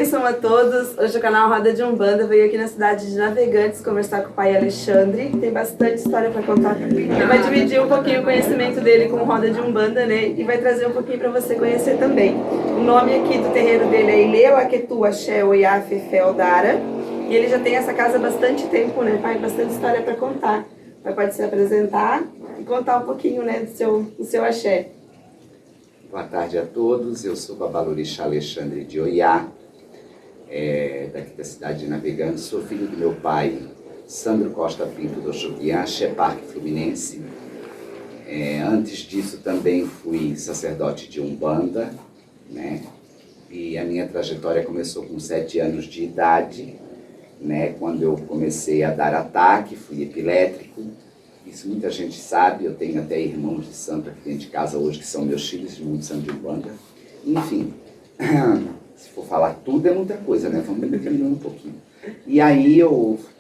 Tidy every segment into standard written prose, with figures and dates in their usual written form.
bênção a todos. Hoje o canal Roda de Umbanda veio aqui na cidade de Navegantes conversar com o pai Alexandre, que tem bastante história para contar. Ele vai dividir um pouquinho o conhecimento dele com Roda de Umbanda, né? E vai trazer um pouquinho para você conhecer também. O nome aqui do terreiro dele é Ileu Aquetu Axé Oiá Fefé Odara. E ele já tem essa casa há bastante tempo, né, pai? Bastante história para contar. O pai pode se apresentar e contar um pouquinho, né, do seu axé. Boa tarde a todos, eu sou Babalorixá Alexandre de Oiá, daqui da cidade de Navegantes. Sou filho do meu pai, Sandro Costa Pinto do Oxupiã, Axé Parque Fluminense. Antes disso também fui sacerdote de Umbanda, né? E a minha trajetória começou com 7 anos de idade, né? Quando eu comecei a dar ataque, fui epilétrico. Isso muita gente sabe, eu tenho até irmãos de santo aqui dentro de casa hoje, que são meus filhos, de muito santo de Umbanda. Enfim, se for falar tudo é muita coisa, né? Vamos diminuir um pouquinho. E aí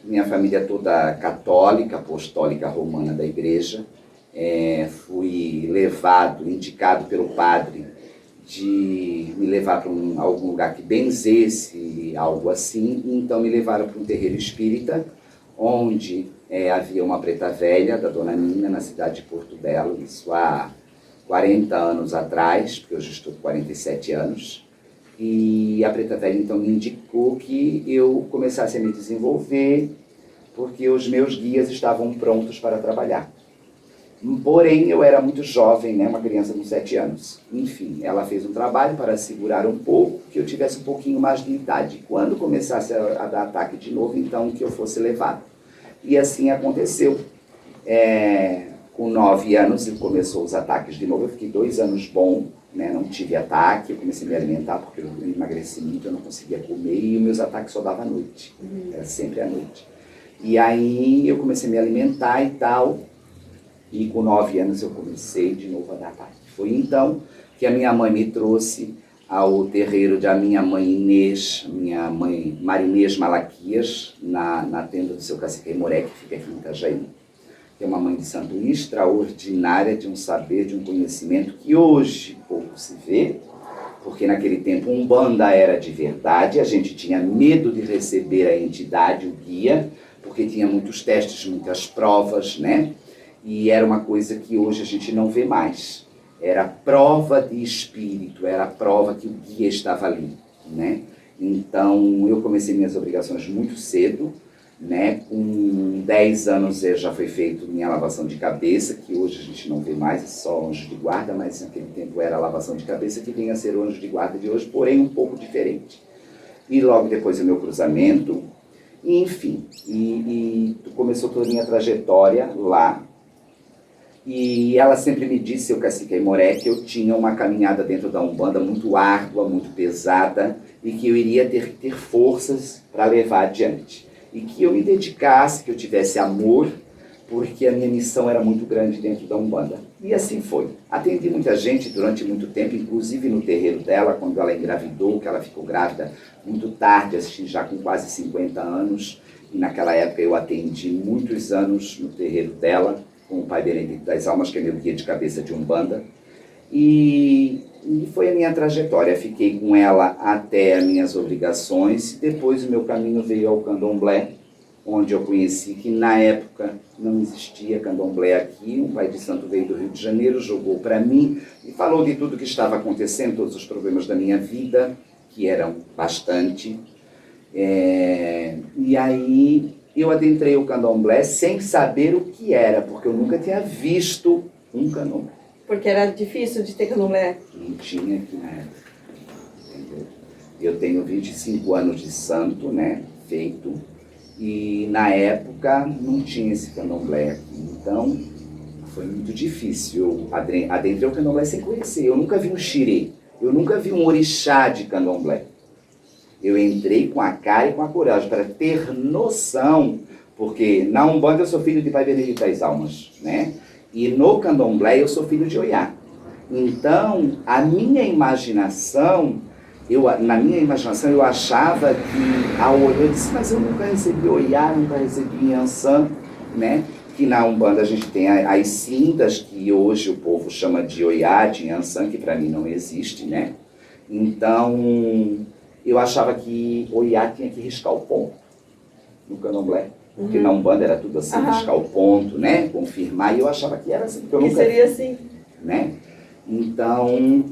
minha família toda católica, apostólica romana da igreja, fui levado, indicado pelo padre, de me levar para algum lugar que benzesse, algo assim. Então me levaram para um terreiro espírita, onde havia uma preta velha da Dona Nina, na cidade de Porto Belo, isso há 40 anos atrás, porque hoje estou com 47 anos. E a preta velha então me indicou que eu começasse a me desenvolver, porque os meus guias estavam prontos para trabalhar. Porém, eu era muito jovem, né? Uma criança com 7 anos. Enfim, ela fez um trabalho para segurar um pouco, que eu tivesse um pouquinho mais de idade. Quando começasse a dar ataque de novo, então que eu fosse levado. E assim aconteceu. Com 9 anos começou os ataques de novo. Eu fiquei 2 anos bom, né? Não tive ataque. Eu comecei a me alimentar porque eu emagreci muito, eu não conseguia comer. E os meus ataques só davam à noite. Era sempre à noite. E aí eu comecei a me alimentar e tal. E com 9 anos eu comecei de novo a dar ataque. Foi então que a minha mãe me trouxe ao terreiro da minha mãe Inês, minha mãe Marinês Malaquias, na tenda do seu cacique Moré, que fica aqui em Itajaí. Que é uma mãe de santo extraordinária, de um saber, de um conhecimento que hoje pouco se vê, porque naquele tempo Umbanda era de verdade, a gente tinha medo de receber a entidade, o guia, porque tinha muitos testes, muitas provas, né? E era uma coisa que hoje a gente não vê mais. Era prova de espírito, era a prova que o guia estava ali, né? Então, eu comecei minhas obrigações muito cedo, né? Com 10 anos já foi feito minha lavação de cabeça, que hoje a gente não vê mais, é só anjo de guarda, mas naquele tempo era a lavação de cabeça, que vinha a ser o anjo de guarda de hoje, porém um pouco diferente. E logo depois o meu cruzamento, enfim, e começou toda a minha trajetória lá. E ela sempre me disse, seu cacique Moré, que eu tinha uma caminhada dentro da Umbanda muito árdua, muito pesada, e que eu iria ter que ter forças para levar adiante. E que eu me dedicasse, que eu tivesse amor, porque a minha missão era muito grande dentro da Umbanda. E assim foi. Atendi muita gente durante muito tempo, inclusive no terreiro dela, quando ela engravidou, que ela ficou grávida muito tarde, assim, já com quase 50 anos. E naquela época eu atendi muitos anos no terreiro dela, com o pai Benedito das Almas, que é meu guia de cabeça de Umbanda. E foi a minha trajetória. Fiquei com ela até as minhas obrigações. Depois o meu caminho veio ao Candomblé, onde eu conheci que na época não existia Candomblé aqui. Um pai de santo veio do Rio de Janeiro, jogou para mim e falou de tudo que estava acontecendo, todos os problemas da minha vida, que eram bastante. E aí eu adentrei o Candomblé sem saber o que era, porque eu nunca tinha visto um Candomblé. Porque era difícil de ter Candomblé? Não tinha aqui na época, entendeu? Eu tenho 25 anos de santo, né, feito, e na época não tinha esse Candomblé aqui, então foi muito difícil. Eu adentrei o Candomblé sem conhecer, eu nunca vi um xirê, eu nunca vi um orixá de Candomblé. Eu entrei com a cara e com a coragem, para ter noção, porque na Umbanda eu sou filho de pai Benedito das Almas, né? E no Candomblé eu sou filho de Oiá. Então, na minha imaginação eu achava que ao olhar, eu disse, mas eu nunca recebi Oiá, nunca recebi Yansan, né? Que na Umbanda a gente tem as cintas, que hoje o povo chama de Oiá, de Yansan, que para mim não existe, né? Então, eu achava que Oiá tinha que riscar o ponto no candomblé. Porque na Umbanda era tudo assim, riscar o ponto, né? Confirmar, e eu achava que era assim. Que seria assim. Né? Então,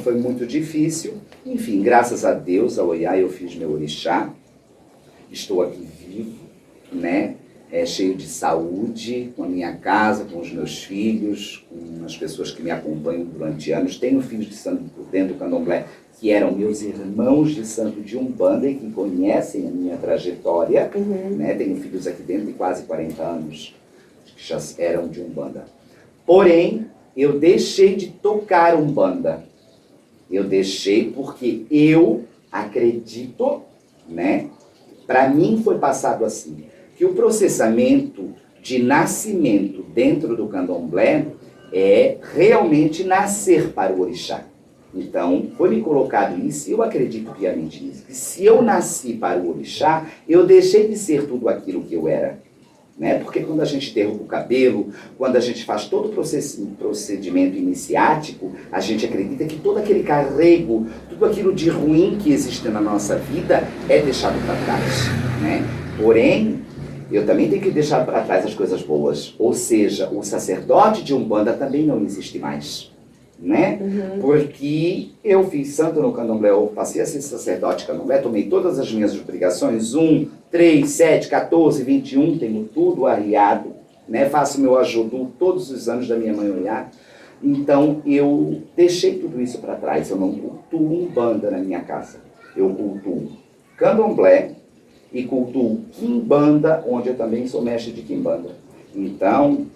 foi muito difícil. Enfim, graças a Deus, a Oiá, eu fiz meu orixá. Estou aqui vivo, né? Cheio de saúde, com a minha casa, com os meus filhos, com as pessoas que me acompanham durante anos. Tenho filhos de santo por dentro do candomblé, que eram meus irmãos de santo de Umbanda e que conhecem a minha trajetória. Né? Tenho filhos aqui dentro de quase 40 anos, que já eram de Umbanda. Porém, eu deixei de tocar Umbanda. Eu deixei porque eu acredito, né? Para mim foi passado assim, que o processamento de nascimento dentro do candomblé é realmente nascer para o orixá. Então, foi me colocado isso, e eu acredito piamente nisso, que se eu nasci para o orixá, eu deixei de ser tudo aquilo que eu era. Né? Porque quando a gente derruba o cabelo, quando a gente faz todo o procedimento iniciático, a gente acredita que todo aquele carrego, tudo aquilo de ruim que existe na nossa vida é deixado para trás. Né? Porém, eu também tenho que deixar para trás as coisas boas. Ou seja, o sacerdote de Umbanda também não existe mais. Né? Porque eu fiz santo no candomblé, eu passei a ser sacerdote candomblé, tomei todas as minhas obrigações, 1, 3, 7, 14, 21, tenho tudo arriado, né? Faço meu ajudu todos os anos da minha mãe Oiá. Então eu deixei tudo isso para trás, eu não cultuo Umbanda na minha casa, eu cultuo candomblé e cultuo Quimbanda, onde eu também sou mestre de Quimbanda. Então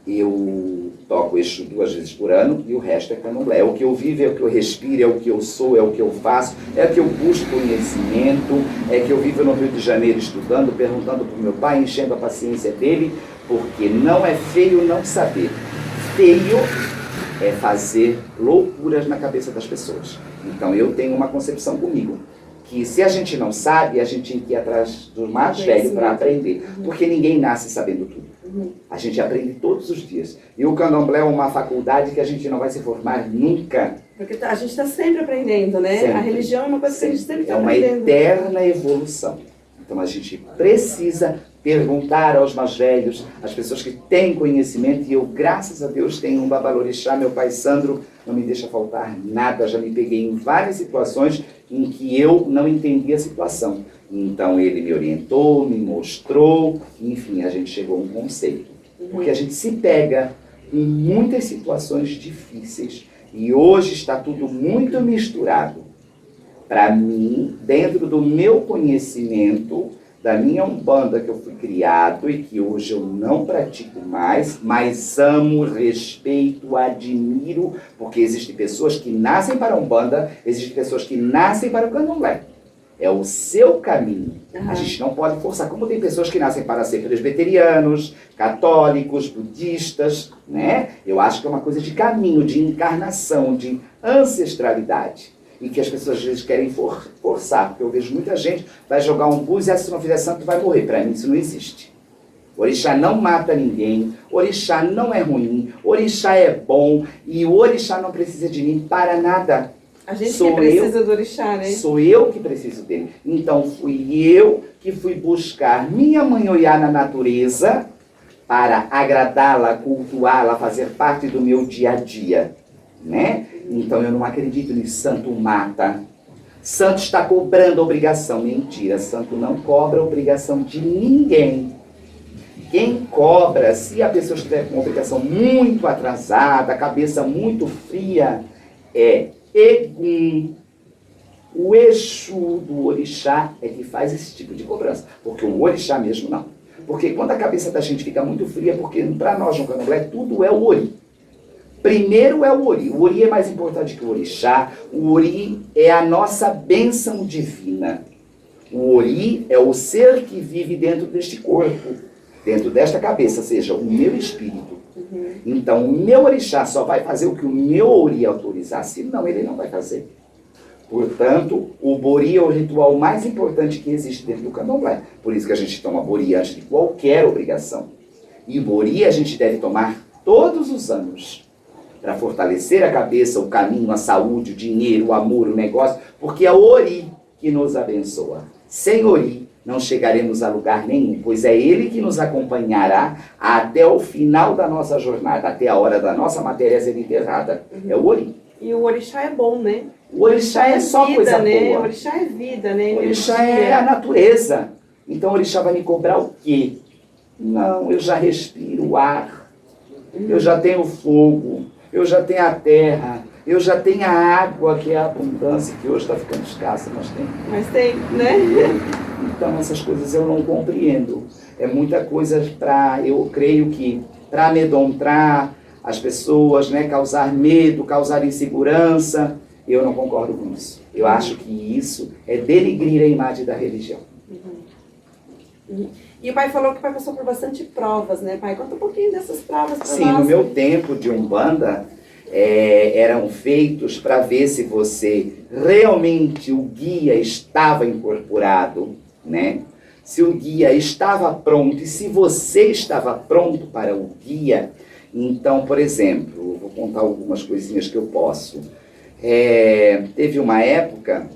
eu toco Exu 2 vezes por ano e o resto é candomblé. É o que eu vivo, é o que eu respiro, é o que eu sou, é o que eu faço, é o que eu busco conhecimento, é que eu vivo no Rio de Janeiro estudando, perguntando para o meu pai, enchendo a paciência dele, porque não é feio não saber. Feio é fazer loucuras na cabeça das pessoas. Então eu tenho uma concepção comigo, que se a gente não sabe, a gente tem que ir atrás do mais velho para aprender, porque ninguém nasce sabendo tudo. A gente aprende todos os dias. E o candomblé é uma faculdade que a gente não vai se formar nunca. Porque a gente está sempre aprendendo, né? Sempre. A religião é uma coisa que a gente sempre está aprendendo. É uma eterna evolução. Então a gente precisa perguntar aos mais velhos, às pessoas que têm conhecimento, e eu, graças a Deus, tenho um babalorixá, meu pai Sandro, não me deixa faltar nada. Já me peguei em várias situações em que eu não entendi a situação. Então ele me orientou, me mostrou, enfim, a gente chegou a um conceito. Porque a gente se pega em muitas situações difíceis e hoje está tudo muito misturado. Para mim, dentro do meu conhecimento, da minha Umbanda que eu fui criado e que hoje eu não pratico mais, mas amo, respeito, admiro, porque existem pessoas que nascem para a Umbanda, existem pessoas que nascem para o candomblé. É o seu caminho. A gente não pode forçar. Como tem pessoas que nascem para ser presbiterianos, católicos, budistas, né? Eu acho que é uma coisa de caminho, de encarnação, de ancestralidade. E que as pessoas às vezes querem forçar. Porque eu vejo muita gente vai jogar um búzio e se não fizer santo vai morrer. Para mim isso não existe. Orixá não mata ninguém, orixá não é ruim, orixá é bom e o orixá não precisa de mim para nada. A gente que precisa do orixá, né? Sou eu que preciso dele. Então fui eu que fui buscar minha mãe Oiá na natureza para agradá-la, cultuá-la, fazer parte do meu dia a dia, né? Então eu não acredito nisso, santo mata. Santo está cobrando obrigação. Mentira, santo não cobra obrigação de ninguém. Quem cobra, se a pessoa estiver com obrigação muito atrasada, a cabeça muito fria, é Egum. O Exu do orixá é que faz esse tipo de cobrança, porque o orixá mesmo não. Porque quando a cabeça da gente fica muito fria, porque para nós no candomblé tudo é o ori. Primeiro é o ori. O ori é mais importante que o orixá. O ori é a nossa bênção divina. O ori é o ser que vive dentro deste corpo, dentro desta cabeça, ou seja, o meu espírito. Então, o meu orixá só vai fazer o que o meu ori autorizar, senão ele não vai fazer. Portanto, o bori é o ritual mais importante que existe dentro do candomblé. Por isso que a gente toma bori antes de qualquer obrigação. E bori a gente deve tomar todos os anos, para fortalecer a cabeça, o caminho, a saúde, o dinheiro, o amor, o negócio, porque é o ori que nos abençoa. Sem Ori, não chegaremos a lugar nenhum, pois é Ele que nos acompanhará até o final da nossa jornada, até a hora da nossa matéria ser enterrada. É o Ori. E o orixá é bom, né? O orixá é só vida, coisa né? boa. O orixá é vida, né? O orixá é a natureza. Então o orixá vai me cobrar o quê? Não, eu já respiro o ar, eu já tenho o fogo, eu já tenho a terra, eu já tenho a água, que é a abundância, que hoje está ficando escassa, Mas tem, né? Então essas coisas eu não compreendo. É muita coisa eu creio que, para amedrontar as pessoas, né, causar medo, causar insegurança, eu não concordo com isso. Eu acho que isso é denegrir a imagem da religião. E o pai falou que o pai passou por bastante provas, né, pai? Conta um pouquinho dessas provas para nós. Sim, no meu tempo de Umbanda, eram feitos para ver se você realmente, o guia estava incorporado, né? Se o guia estava pronto e se você estava pronto para o guia. Então, por exemplo, vou contar algumas coisinhas que eu posso. Teve uma época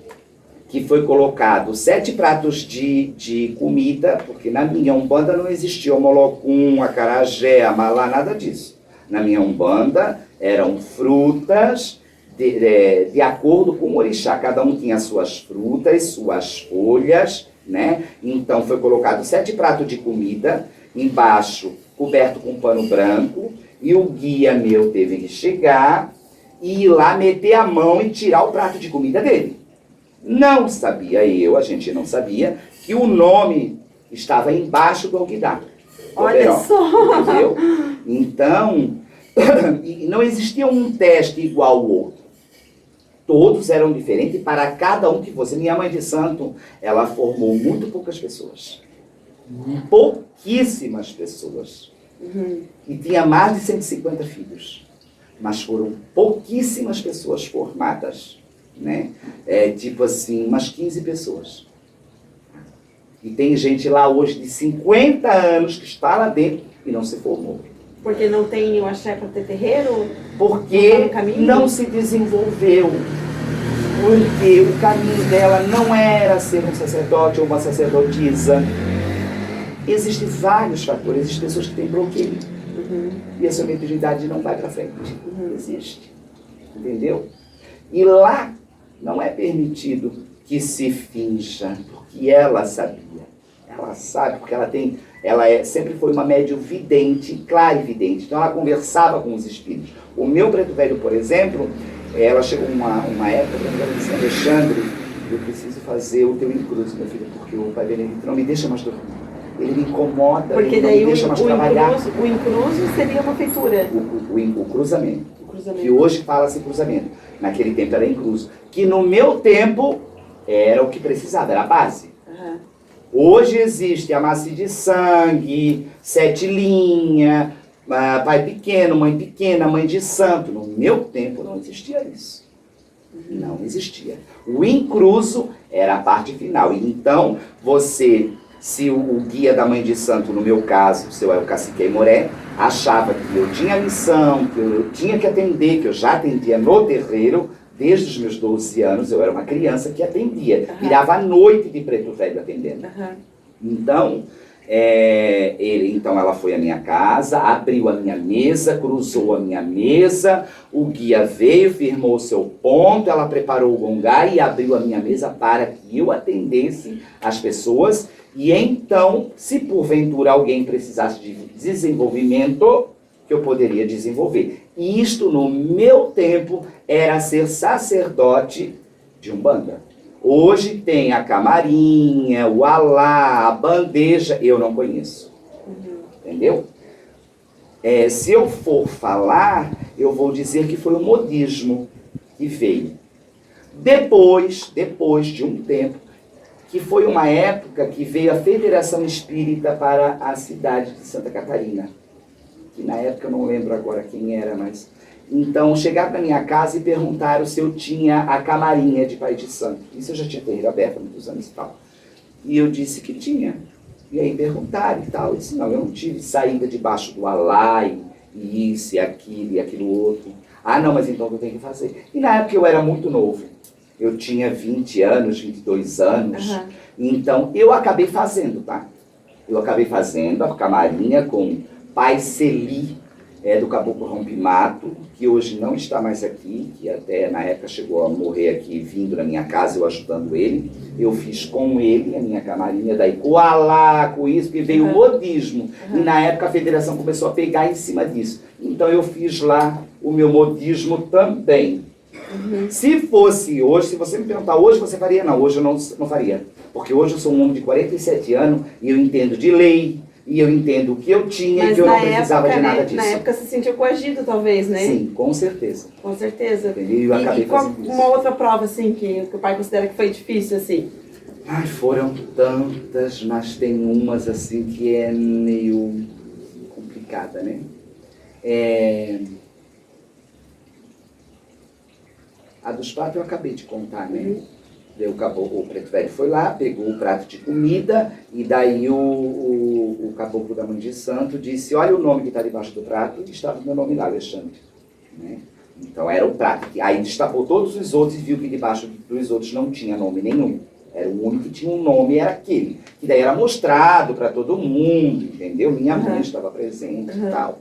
que foi colocado 7 pratos de comida, porque na minha Umbanda não existia o molocum, acarajé, amalá, nada disso. Na minha Umbanda eram frutas de acordo com o orixá. Cada um tinha suas frutas, suas folhas, né? Então foi colocado 7 pratos de comida, embaixo coberto com pano branco, e o guia meu teve que chegar e ir lá meter a mão e tirar o prato de comida dele. Não sabia a gente não sabia, que o nome estava embaixo do alguidar. Olha só! Entendeu? Então, não existia um teste igual ao outro. Todos eram diferentes para cada um que fosse. Minha mãe de santo, ela formou muito poucas pessoas. Pouquíssimas pessoas. E tinha mais de 150 filhos. Mas foram pouquíssimas pessoas formadas, né? Tipo assim, umas 15 pessoas. E tem gente lá hoje de 50 anos que está lá dentro e não se formou. Porque não tem o axé para ter terreiro? Porque não se desenvolveu. Porque o caminho dela não era ser um sacerdote ou uma sacerdotisa. Existem vários fatores. Existem pessoas que têm bloqueio. E a sua mediunidade não vai para frente. Existe. Entendeu? E lá não é permitido que se finja, porque ela sabia. Ela sabe, porque sempre foi uma médium vidente, clarividente. Então ela conversava com os espíritos. O meu preto velho, por exemplo, ela chegou uma época, ela disse: Alexandre, eu preciso fazer o teu incruso, meu filho, porque o pai Benedito não me deixa mais dormir. Ele me incomoda, porque ele não daí me deixa mais trabalhar. O incruso seria uma feitura. O cruzamento. Que hoje fala-se cruzamento. Naquele tempo era incruso. Que no meu tempo era o que precisava, era a base. Hoje existe a macia de sangue, 7 linhas, pai pequeno, mãe pequena, mãe de santo. No meu tempo não existia isso. Não existia. O incruso era a parte final. E então, se o guia da mãe de santo, no meu caso, o seu El Cacique Aimoré, achava que eu tinha missão, que eu tinha que atender, que eu já atendia no terreiro, desde os meus 12 anos, eu era uma criança que atendia. Virava a noite de preto velho atendendo. Então, ela foi à minha casa, abriu a minha mesa, cruzou a minha mesa, o guia veio, firmou o seu ponto, ela preparou o gongá e abriu a minha mesa para que eu atendesse as pessoas. E então, se porventura alguém precisasse de desenvolvimento, que eu poderia desenvolver. E isto, no meu tempo, era ser sacerdote de Umbanda. Hoje tem a camarinha, o alá, a bandeja, eu não conheço. Entendeu? Se eu for falar, eu vou dizer que foi o modismo que veio. Depois de um tempo, que foi uma época que veio a Federação Espírita para a cidade de Santa Catarina. Que na época eu não lembro agora quem era, mas... Então, chegaram na minha casa e perguntaram se eu tinha a camarinha de Pai de Santo. Isso eu já tinha terreiro aberto há muitos anos e tal. E eu disse que tinha. E aí perguntaram e tal. Eu disse: não, eu não tive saída debaixo do alá e isso e aquilo outro. Ah, não, mas então eu tenho que fazer. E na época eu era muito novo. Eu tinha 20 anos, 22 anos. Então, eu acabei fazendo, tá? Eu acabei fazendo a camarinha com Pai Celi, do Caboclo Rompimato, que hoje não está mais aqui, que até na época chegou a morrer aqui, vindo na minha casa, eu ajudando ele. Eu fiz com ele a minha camarinha, daí com alá, com isso, que veio o modismo. E na época a federação começou a pegar em cima disso. Então eu fiz lá o meu modismo também. Se fosse hoje, se você me perguntar hoje, você faria? Não, hoje eu não faria. Porque hoje eu sou um homem de 47 anos e eu entendo de lei, e eu entendo o que eu tinha. Mas e que eu não precisava de nada disso. Na época você se sentiu coagido, talvez, né? Sim, com certeza. Com certeza. E eu acabei fazendo isso. Uma outra prova, assim, que o pai considera que foi difícil, assim? Ai, foram tantas, mas tem umas, assim, que é meio complicada, né? A dos pratos eu acabei de contar, né? O preto velho foi lá, pegou o prato de comida, e daí o caboclo da mãe de santo disse, olha o nome que está debaixo do prato, e estava o meu nome lá, Alexandre. Né? Então era o prato. Aí destapou todos os outros e viu que debaixo dos outros não tinha nome nenhum. Era o único que tinha um nome, era aquele. Que daí era mostrado para todo mundo, entendeu? Minha mãe estava presente e tal.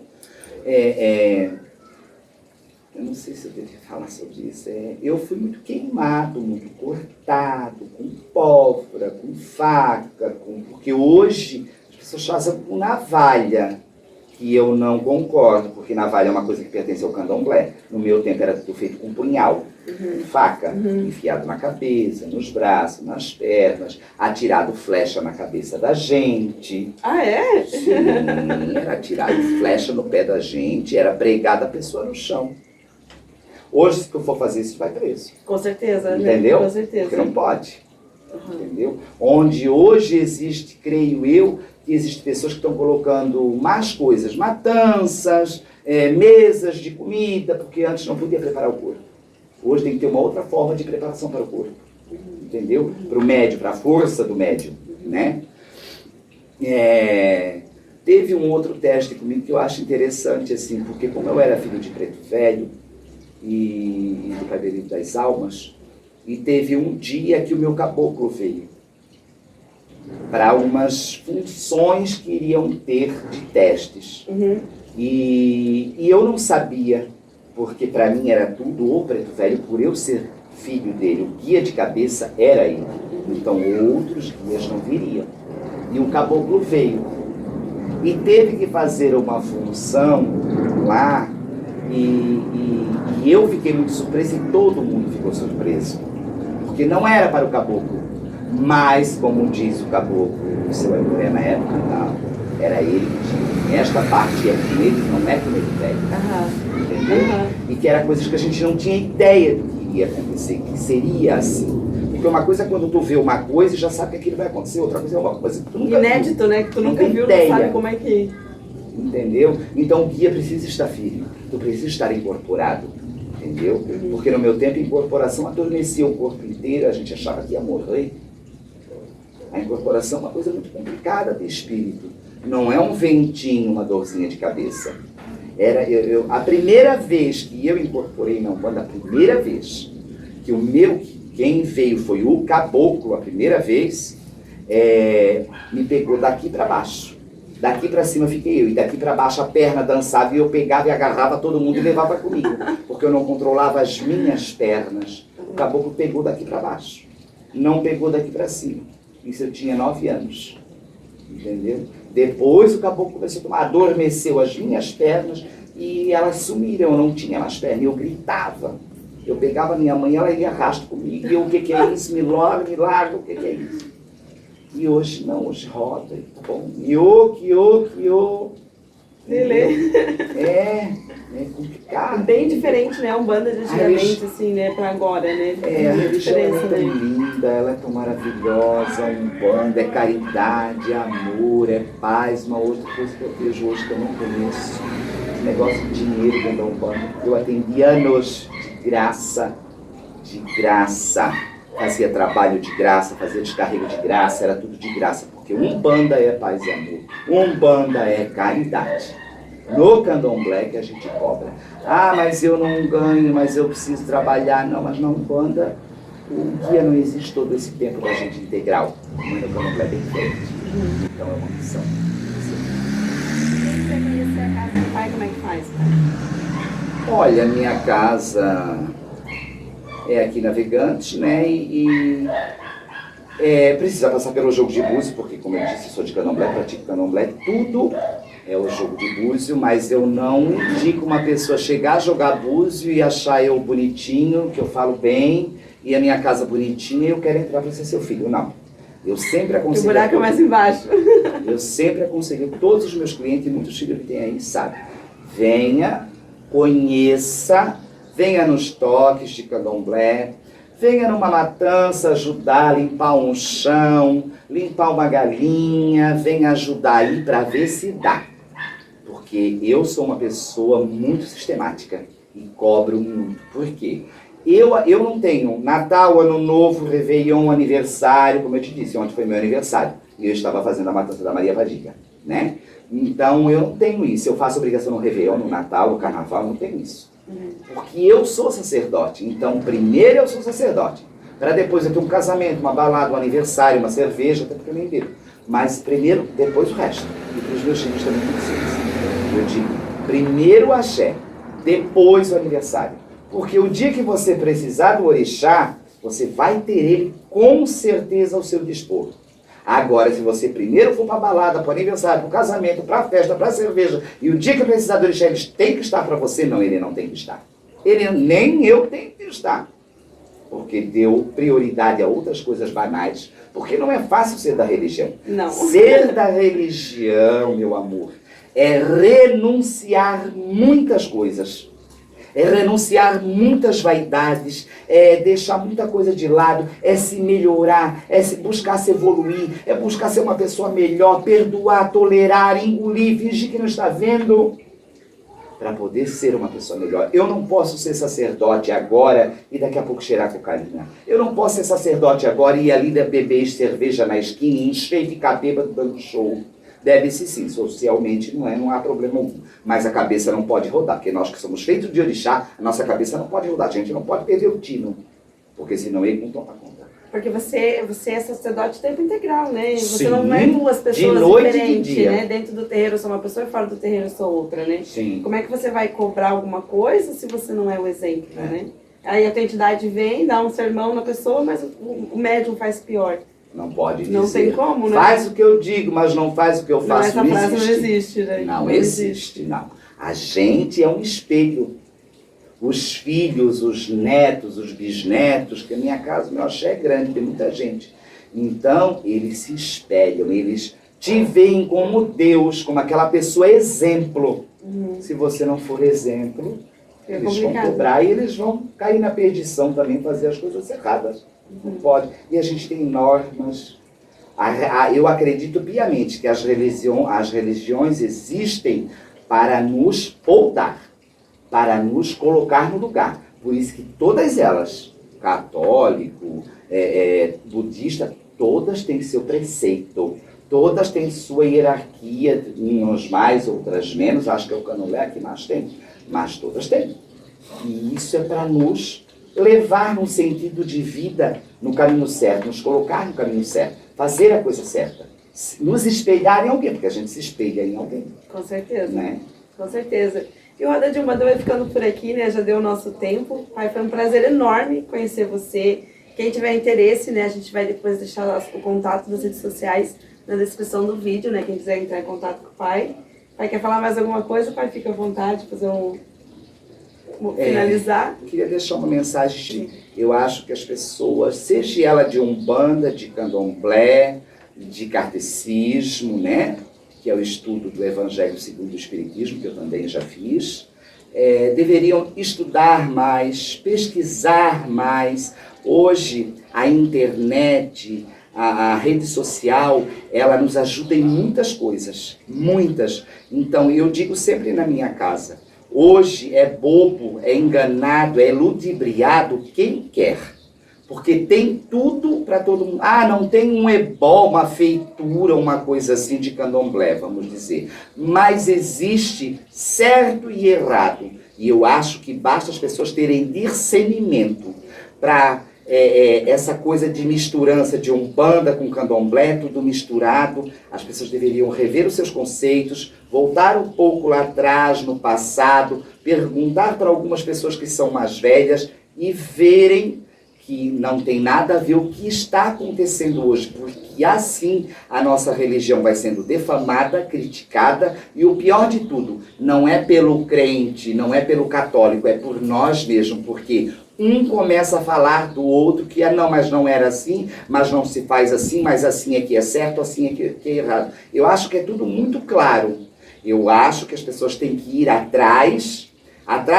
Eu não sei se eu deveria falar sobre isso. Eu fui muito queimado, muito cortado, com pólvora, com faca, porque hoje as pessoas fazem com navalha, que eu não concordo, porque navalha é uma coisa que pertence ao candomblé. No meu tempo era tudo feito com punhal, faca, enfiado na cabeça, nos braços, nas pernas, atirado flecha na cabeça da gente. Ah, é? Sim, era atirado flecha no pé da gente, era pregada a pessoa no chão. Hoje, se eu for fazer isso, vai preso. Com certeza, entendeu? Com certeza. Porque não pode. Entendeu? Onde hoje existe, creio eu, que existem pessoas que estão colocando mais coisas, matanças, mesas de comida, porque antes não podia preparar o corpo. Hoje tem que ter uma outra forma de preparação para o corpo. Entendeu? Para o médium, para a força do médium. Né? Teve um outro teste comigo que eu acho interessante, assim, porque como eu era filho de preto velho, e do Cabelinho das Almas, e teve um dia que o meu caboclo veio para umas funções que iriam ter de testes. E eu não sabia, porque para mim era tudo o preto velho, por eu ser filho dele, o guia de cabeça era ele. Então outros guias não viriam. E o caboclo veio. E teve que fazer uma função lá, e eu fiquei muito surpreso e todo mundo ficou surpreso. Porque não era para o caboclo, mas, como diz o caboclo, o seu Aimoré na época, era ele que tinha. Esta parte é com ele, não é com ele velho. Entendeu? E que era coisas que a gente não tinha ideia do que ia acontecer, que seria assim. Porque uma coisa é quando tu vê uma coisa e já sabe que aquilo vai acontecer, outra coisa é uma coisa que tu nunca inédito, viu. Né? Que tu nunca viu, não sabe como é que... Entendeu? Então o guia precisa estar firme, tu precisa estar incorporado, entendeu? Porque no meu tempo a incorporação adormecia o corpo inteiro, a gente achava que ia morrer. A incorporação é uma coisa muito complicada de espírito, não é um ventinho, uma dorzinha de cabeça. A primeira vez que eu incorporei na Umbanda, a primeira vez que quem veio foi o caboclo, a primeira vez, me pegou daqui para baixo. Daqui para cima fiquei eu, e daqui para baixo a perna dançava e eu pegava e agarrava todo mundo e levava comigo, porque eu não controlava as minhas pernas. O caboclo pegou daqui para baixo, não pegou daqui para cima. Isso eu tinha 9 anos, entendeu? Depois o caboclo começou a tomar, adormeceu as minhas pernas e elas sumiram, eu não tinha mais perna, eu gritava. Eu pegava a minha mãe, ela ia arrasto comigo, e eu, o que é isso? Me larga, o que é isso? E hoje não, hoje roda, bom, Kyo. É complicado. Bem diferente, né? Umbanda de antigamente, assim, né? Pra agora, né? A religião é tão linda, ela é tão maravilhosa, Umbanda é caridade, é amor, é paz. Uma outra coisa que eu vejo hoje que eu não conheço, negócio de dinheiro dentro da Umbanda. Eu atendi anos de graça. Fazia trabalho de graça, fazia descarrego de graça, era tudo de graça, porque Umbanda é paz e amor, Umbanda é caridade. No candomblé que a gente cobra. Ah, mas eu não ganho, mas eu preciso trabalhar. Não, mas na Umbanda o guia não existe todo esse tempo da gente integral, como no candomblé bem feito. Então é uma missão. Você conhecer a casa do pai, como é que faz, pai? Olha, minha casa é aqui Navegantes, né? Precisa passar pelo jogo de búzio, porque, como eu disse, eu sou de candomblé, pratico candomblé, tudo é o jogo de búzio, mas eu não indico uma pessoa chegar a jogar búzio e achar eu bonitinho, que eu falo bem, e a minha casa bonitinha e eu quero entrar para ser seu filho. Não. Eu sempre aconselho. O buraco é mais embaixo. Eu sempre aconselho todos os meus clientes, e muitos filhos que tem aí, sabe? Venha, conheça, venha nos toques de candomblé, venha numa matança ajudar a limpar um chão, limpar uma galinha, venha ajudar aí para ver se dá. Porque eu sou uma pessoa muito sistemática e cobro muito. Por quê? Eu não tenho Natal, Ano Novo, Réveillon, aniversário, como eu te disse, ontem foi meu aniversário. E eu estava fazendo a matança da Maria Vadiga, né? Então eu não tenho isso. Eu faço obrigação no Réveillon, no Natal, no Carnaval, eu não tenho isso. Porque eu sou sacerdote. Então primeiro eu sou sacerdote. Para depois eu ter um casamento, uma balada, um aniversário, uma cerveja, até porque eu nem bebo. Mas primeiro, depois o resto. E para os meus filhos também muito simples. Eu digo, primeiro o axé, depois o aniversário. Porque o dia que você precisar do orixá, você vai ter ele com certeza ao seu dispor. Agora, se você primeiro for para a balada, para o aniversário, para o casamento, para a festa, para a cerveja, e o dia que precisar do orixá, eles têm que estar para você, não, ele não tem que estar. Ele, nem eu tenho que estar. Porque deu prioridade a outras coisas banais. Porque não é fácil ser da religião. Não. Ser da religião, meu amor, é renunciar muitas coisas. É renunciar muitas vaidades, é deixar muita coisa de lado, é se melhorar, é buscar se evoluir, é buscar ser uma pessoa melhor, perdoar, tolerar, engolir, fingir que não está vendo, para poder ser uma pessoa melhor. Eu não posso ser sacerdote agora e daqui a pouco cheirar cocaína. Eu não posso ser sacerdote agora e ir ali beber cerveja na esquina, encher e ficar bêbado dando show. Deve-se sim, socialmente não há problema algum. Mas a cabeça não pode rodar, porque nós que somos feitos de orixá, a nossa cabeça não pode rodar, a gente não pode perder o tino, porque senão ele não toma conta. Porque você é sacerdote tempo integral, né? Você Sim, não é duas pessoas de noite diferentes, e de dia. né? Dentro do terreiro eu sou uma pessoa e fora do terreiro eu sou outra, né? Sim. Como é que você vai cobrar alguma coisa se você não é o exemplo, né? Aí a entidade vem, dá um sermão na pessoa, mas o médium faz pior. Não pode dizer. Não tem como, né? Faz o que eu digo, mas não faz o que eu faço. Não, essa frase não existe, né? Não existe, não. A gente é um espelho. Os filhos, os netos, os bisnetos, que a minha casa, meu axé é grande, tem muita gente. Então, eles se espelham, eles te veem como Deus, como aquela pessoa exemplo. Se você não for exemplo, eles vão cobrar e eles vão cair na perdição também, fazer as coisas erradas. Não pode. E a gente tem normas. Eu acredito piamente que as religiões existem para nos poldar, para nos colocar no lugar. Por isso que todas elas, católico, budista, todas têm seu preceito. Todas têm sua hierarquia, uns mais, outras menos. Acho que é o candomblé que mais tem, mas todas têm. E isso é para nos levar num sentido de vida no caminho certo, nos colocar no caminho certo, fazer a coisa certa, nos espelhar em alguém, porque a gente se espelha em alguém. Com certeza, né? Com certeza. E o Roda de Umbanda vai ficando por aqui, né? Já deu o nosso tempo. Pai, foi um prazer enorme conhecer você. Quem tiver interesse, né? A gente vai depois deixar o contato das redes sociais na descrição do vídeo, né? Quem quiser entrar em contato com o pai. Pai, quer falar mais alguma coisa? Pai, fica à vontade, fazer finalizar. Queria deixar uma mensagem. Eu acho que as pessoas, seja ela de Umbanda, de Candomblé, de Kardecismo, né? Que é o estudo do Evangelho segundo o Espiritismo, que eu também já fiz, deveriam estudar mais, pesquisar mais. Hoje, a internet, a rede social, ela nos ajuda em muitas coisas, muitas. Então, eu digo sempre na minha casa, hoje é bobo, é enganado, é ludibriado quem quer. Porque tem tudo para todo mundo. Ah, não tem um ebó, uma feitura, uma coisa assim de candomblé, vamos dizer. Mas existe certo e errado. E eu acho que basta as pessoas terem discernimento para essa coisa de misturança de Umbanda com Candomblé, tudo misturado. As pessoas deveriam rever os seus conceitos, voltar um pouco lá atrás, no passado, perguntar para algumas pessoas que são mais velhas e verem que não tem nada a ver o que está acontecendo hoje, porque assim a nossa religião vai sendo defamada, criticada, e o pior de tudo, não é pelo crente, não é pelo católico, é por nós mesmos, porque um começa a falar do outro que não, mas não era assim, mas não se faz assim, mas assim é que é certo, assim é que é errado. Eu acho que é tudo muito claro. Eu acho que as pessoas têm que ir atrás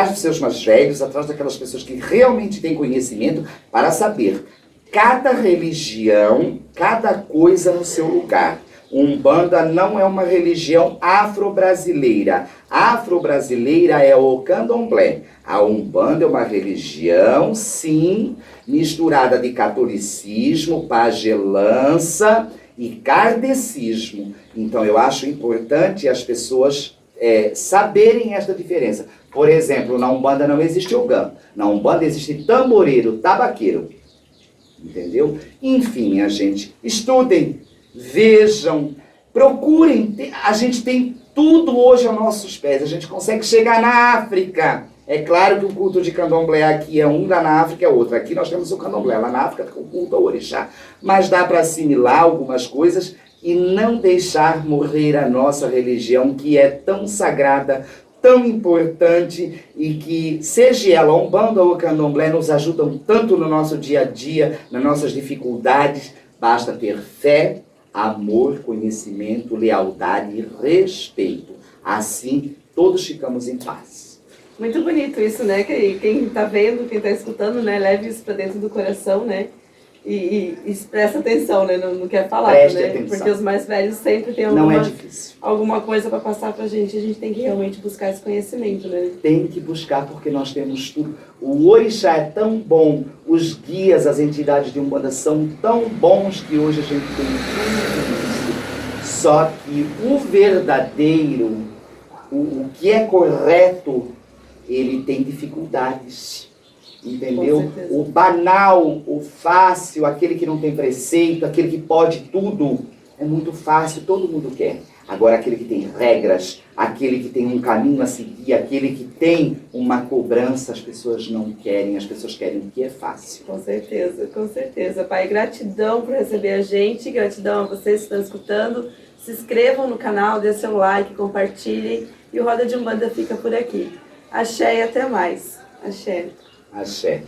dos seus mais velhos, atrás daquelas pessoas que realmente têm conhecimento para saber cada religião, cada coisa no seu lugar. Umbanda não é uma religião afro-brasileira. Afro-brasileira é o candomblé. A Umbanda é uma religião, sim, misturada de catolicismo, pagelança e kardecismo. Então eu acho importante as pessoas saberem esta diferença. Por exemplo, na Umbanda não existe ogã. Na Umbanda existe tamboreiro, tabaqueiro. Entendeu? Enfim, minha gente, estudem, vejam, procurem. A gente tem tudo hoje aos nossos pés. A gente consegue chegar na África. É claro que o culto de candomblé aqui é um, lá na África é outro. Aqui nós temos o candomblé, lá na África o culto ao orixá. Mas dá para assimilar algumas coisas e não deixar morrer a nossa religião, que é tão sagrada, tão importante, e que, seja ela Umbanda ou Candomblé, nos ajudam tanto no nosso dia a dia, nas nossas dificuldades. Basta ter fé, amor, conhecimento, lealdade e respeito. Assim, todos ficamos em paz. Muito bonito isso, né? Quem está vendo, quem está escutando, né? Leve isso para dentro do coração, né? E presta atenção, né? No que é falado, Preste né? atenção. Porque os mais velhos sempre têm alguma coisa para passar pra gente. A gente tem que realmente buscar esse conhecimento, né? Tem que buscar, porque nós temos tudo. O orixá é tão bom, os guias, as entidades de Umbanda são tão bons que hoje a gente tem tudo isso. Só que o verdadeiro, o que é correto, ele tem dificuldades. Entendeu? O banal, o fácil, aquele que não tem preceito, aquele que pode tudo, é muito fácil, todo mundo quer. Agora aquele que tem regras, aquele que tem um caminho a seguir, aquele que tem uma cobrança, as pessoas não querem, as pessoas querem o que é fácil. Com certeza, com certeza. Pai, gratidão por receber a gente, gratidão a vocês que estão escutando. Se inscrevam no canal, dê seu like, compartilhem, e o Roda de Umbanda fica por aqui. Axé e até mais. Axé. Axé.